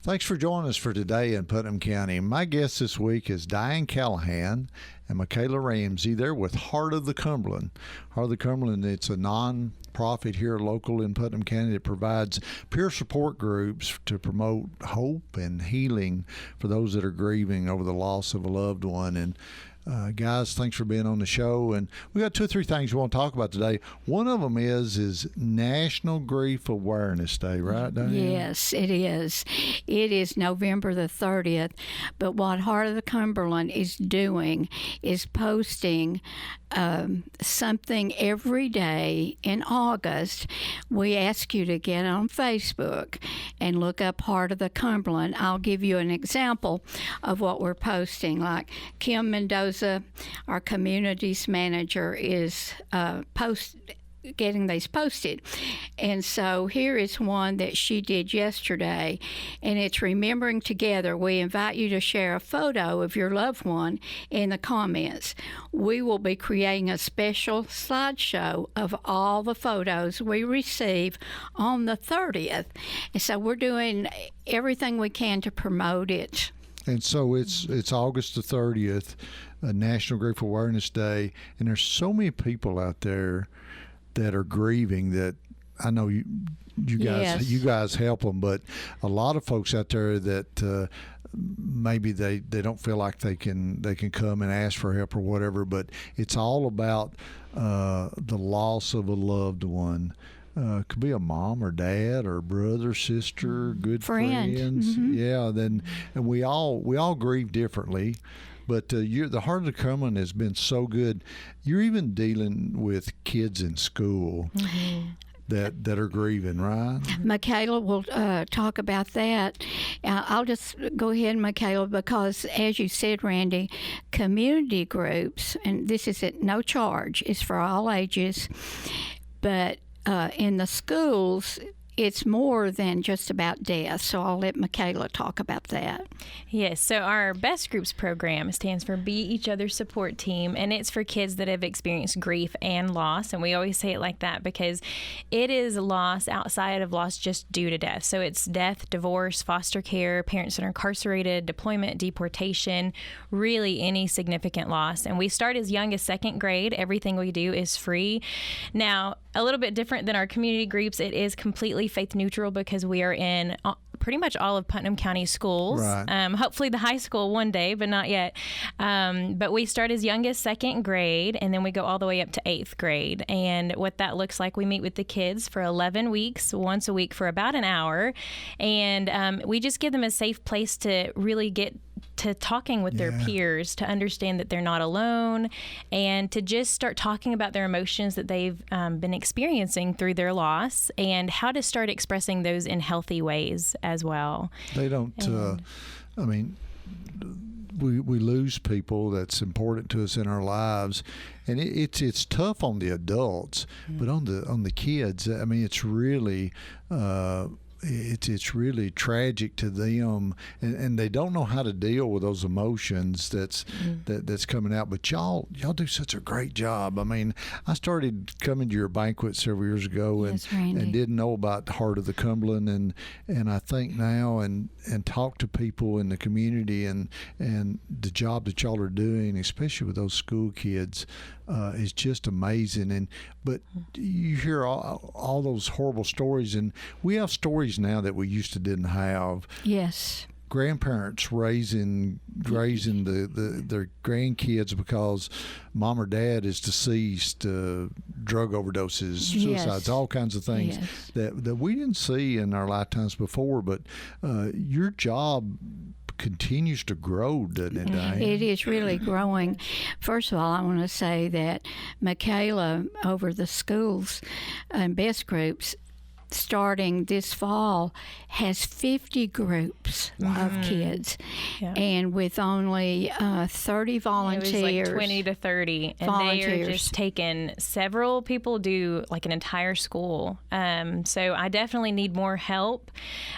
Thanks for joining us for today in Putnam County. My guest this week is Dianne Callahan and Makayla Ramsey. They're with Heart of the Cumberland. Heart of the Cumberland, it's a non-profit here local in Putnam County that provides peer support groups to promote hope and healing for those that are grieving over the loss of a loved one. And guys, thanks for being on the show. And we got 2 or 3 things we want to talk about today. One of them is National Grief Awareness Day, right, Dianne? Yes, it is. It is November the 30th. But what Heart of the Cumberland is doing is posting something every day in August. We ask you to get on Facebook and look up Heart of the Cumberland. I'll give you an example of what we're posting. Like Kim Mendoza, our communities manager, is getting these posted. And so here is one that she did yesterday, and it's Remembering Together. We invite you to share a photo of your loved one in the comments. We will be creating a special slideshow of all the photos we receive on the 30th. And so we're doing everything we can to promote it. And so it's August the 30th, National Grief Awareness Day, and there's so many people out there that are grieving that I know you guys help them, but a lot of folks out there that maybe they don't feel like they can come and ask for help or whatever, but it's all about the loss of a loved one. Could be a mom or dad or brother, sister, good friends. Mm-hmm. Yeah, and we all grieve differently. But the Heart of the Cumberland has been so good. You're even dealing with kids in school that are grieving, right? Makayla will talk about that. I'll just go ahead, Makayla, because as you said, Randy, community groups, and this is at no charge, it's for all ages, but in the schools, it's more than just about death, so I'll let Makayla talk about that. Yes, so our Best Groups program stands for Be Each Other's Support Team, and it's for kids that have experienced grief and loss, and we always say it like that because it is loss outside of loss just due to death. So it's death, divorce, foster care, parents that are incarcerated, deployment, deportation, really any significant loss. And we start as young as 2nd grade. Everything we do is free. Now, a little bit different than our community groups, it is completely faith neutral because we are in pretty much all of Putnam County schools. Right. Hopefully the high school one day, but not yet. But we start as young as 2nd grade, and then we go all the way up to 8th grade. And what that looks like, we meet with the kids for 11 weeks, once a week for about an hour. And we just give them a safe place to really get to talking with their peers, to understand that they're not alone, and to just start talking about their emotions that they've been experiencing through their loss and how to start expressing those in healthy ways as well. They don't, we lose people that's important to us in our lives, and it's tough on the adults, but on the kids, I mean, it's really it's really tragic to them, and they don't know how to deal with those emotions that's coming out. But y'all do such a great job. I mean, I started coming to your banquet several years ago and didn't know about the Heart of the Cumberland, and I think now and talk to people in the community and the job that y'all are doing, especially with those school kids, is just amazing. But you hear all those horrible stories, and we have stories now that we used to didn't have. Yes. Grandparents raising their grandkids because mom or dad is deceased, drug overdoses, suicides, all kinds of things that we didn't see in our lifetimes before. But your job continues to grow, doesn't it, Dianne? It is really growing. First of all, I want to say that Makayla over the schools and Best Groups starting this fall has 50 groups of kids, and with only 30 volunteers. It was like 20 to 30, and they are just taking several people do like an entire school. So I definitely need more help.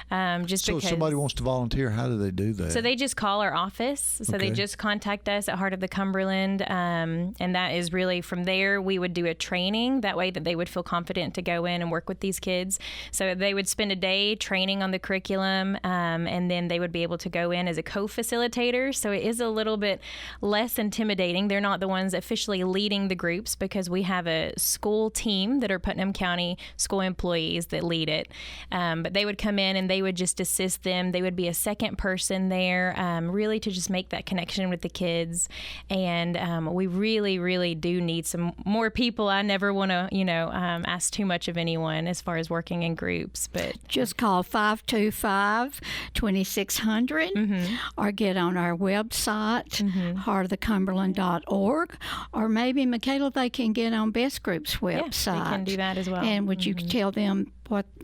Because if somebody wants to volunteer, how do they do that? So they just call our office. So they just contact us at Heart of the Cumberland, and that is really from there we would do a training. That way that they would feel confident to go in and work with these kids. So they would spend a day training on the curriculum, and then they would be able to go in as a co-facilitator. So it is a little bit less intimidating. They're not the ones officially leading the groups because we have a school team that are Putnam County school employees that lead it. But they would come in and they would just assist them. They would be a second person there, really to just make that connection with the kids. And we really, really do need some more people. I never want to, ask too much of anyone as far as working in groups. But just call 525-2600 or get on our website, heartofthecumberland.org, or maybe, Makayla, they can get on Best Group's website. Yeah, they can do that as well. And would you tell them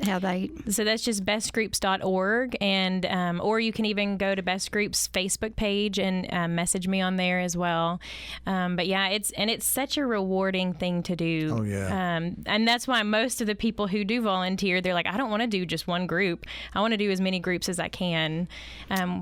how they... So that's just bestgroups.org, and or you can even go to Best Group's Facebook page and message me on there as well. But yeah, it's such a rewarding thing to do. Oh yeah. And that's why most of the people who do volunteer, they're like, I don't want to do just one group. I want to do as many groups as I can.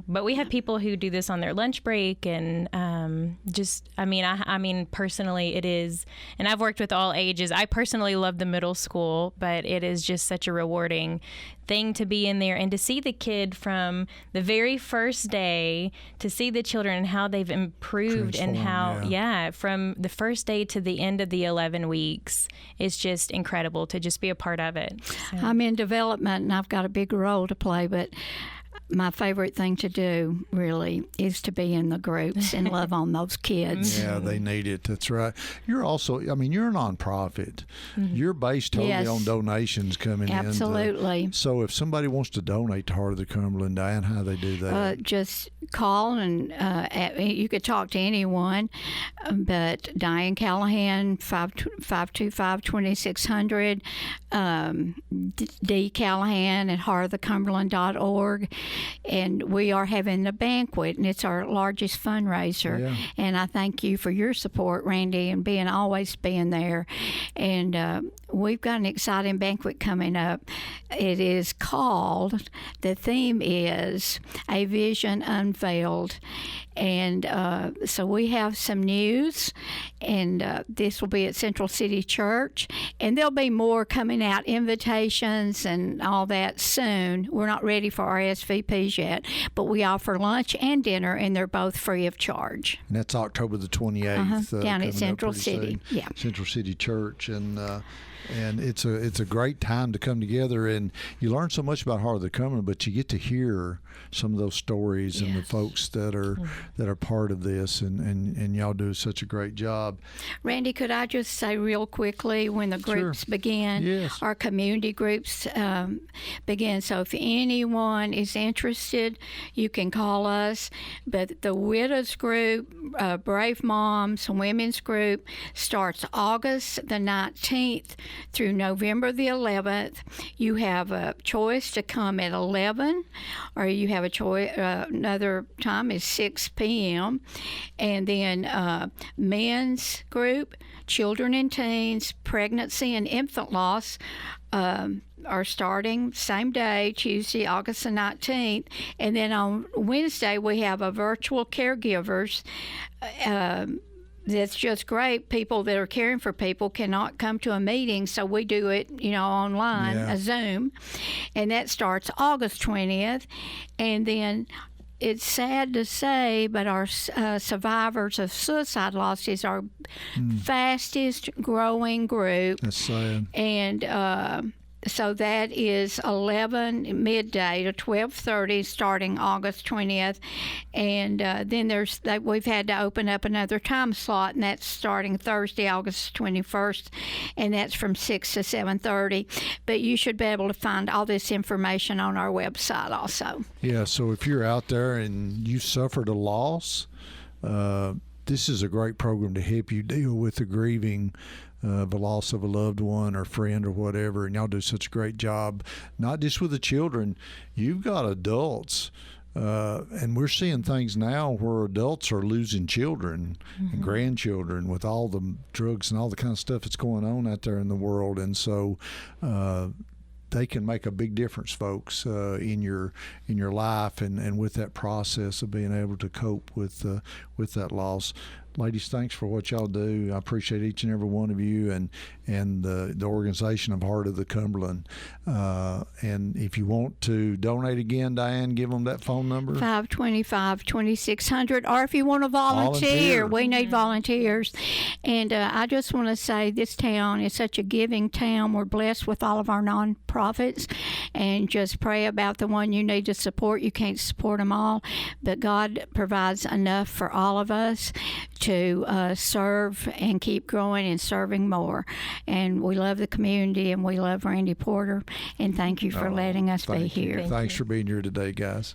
But we have people who do this on their lunch break, and I mean, personally, it is, and I've worked with all ages. I personally love the middle school, but it is just such a rewarding thing to be in there and to see the kid from the very first day, to see the children and how they've improved and how, from the first day to the end of the 11 weeks, it's just incredible to just be a part of it. So. I'm in development and I've got a big role to play, but my favorite thing to do really is to be in the groups and love on those kids. Yeah, they need it. That's right. You're also, you're a nonprofit. You're based totally on donations coming in. Absolutely. So if somebody wants to donate to Heart of the Cumberland, Dianne, how do they do that? Just call and you could talk to anyone, but Dianne Callahan, 525-2600, D. Callahan at heartofthecumberland.org. And we are having a banquet, and it's our largest fundraiser. Yeah. And I thank you for your support, Randy, and always being there. And we've got an exciting banquet coming up. It is called, the theme is A Vision Unveiled. And so we have some news, and this will be at Central City Church. And there'll be more coming out, invitations and all that soon. We're not ready for RSVPs yet, but we offer lunch and dinner, and they're both free of charge. And that's October the 28th. Down at Central City. Yeah. Central City Church. And it's a great time to come together, and you learn so much about Heart of the Cumberland, but you get to hear some of those stories and the folks that are part of this, and y'all do such a great job. Randy, could I just say real quickly when the groups begin? Yes. Our community groups begin. So if anyone is interested, you can call us. But the Widows group, Brave Moms, Women's group starts August the 19th through November the 11th. You have a choice to come at 11, or you have a choice. Another time is 6 p.m. And then men's group, children and teens, pregnancy and infant loss, are starting same day, Tuesday, August the 19th. And then on Wednesday, we have a virtual caregivers. That's just great. People that are caring for people cannot come to a meeting, so we do it, online, a Zoom. And that starts August 20th. And then it's sad to say, but our survivors of suicide loss is our fastest growing group. That's sad. And so that is 11 midday to 12:30 starting August 20th. And then we've had to open up another time slot, and that's starting Thursday, August 21st, and that's from 6 to 7:30. But you should be able to find all this information on our website also. Yeah, so if you're out there and you suffered a loss, this is a great program to help you deal with the grieving the loss of a loved one or friend or whatever, and y'all do such a great job, not just with the children. You've got adults, and we're seeing things now where adults are losing children and grandchildren with all the drugs and all the kind of stuff that's going on out there in the world. And so they can make a big difference, folks, in your life and with that process of being able to cope with that loss. ladies, thanks for what y'all do. I appreciate each and every one of you and the organization of Heart of the Cumberland. And if you want to donate again, Dianne, give them that phone number. 525-2600. Or if you want to volunteer, we need volunteers. And I just want to say this town is such a giving town. We're blessed with all of our nonprofits. And just pray about the one you need to support. You can't support them all, but God provides enough for all of us to serve and keep growing and serving more. And we love the community, and we love Randy Porter. And thank you for letting us be here. Thanks for being here today, guys.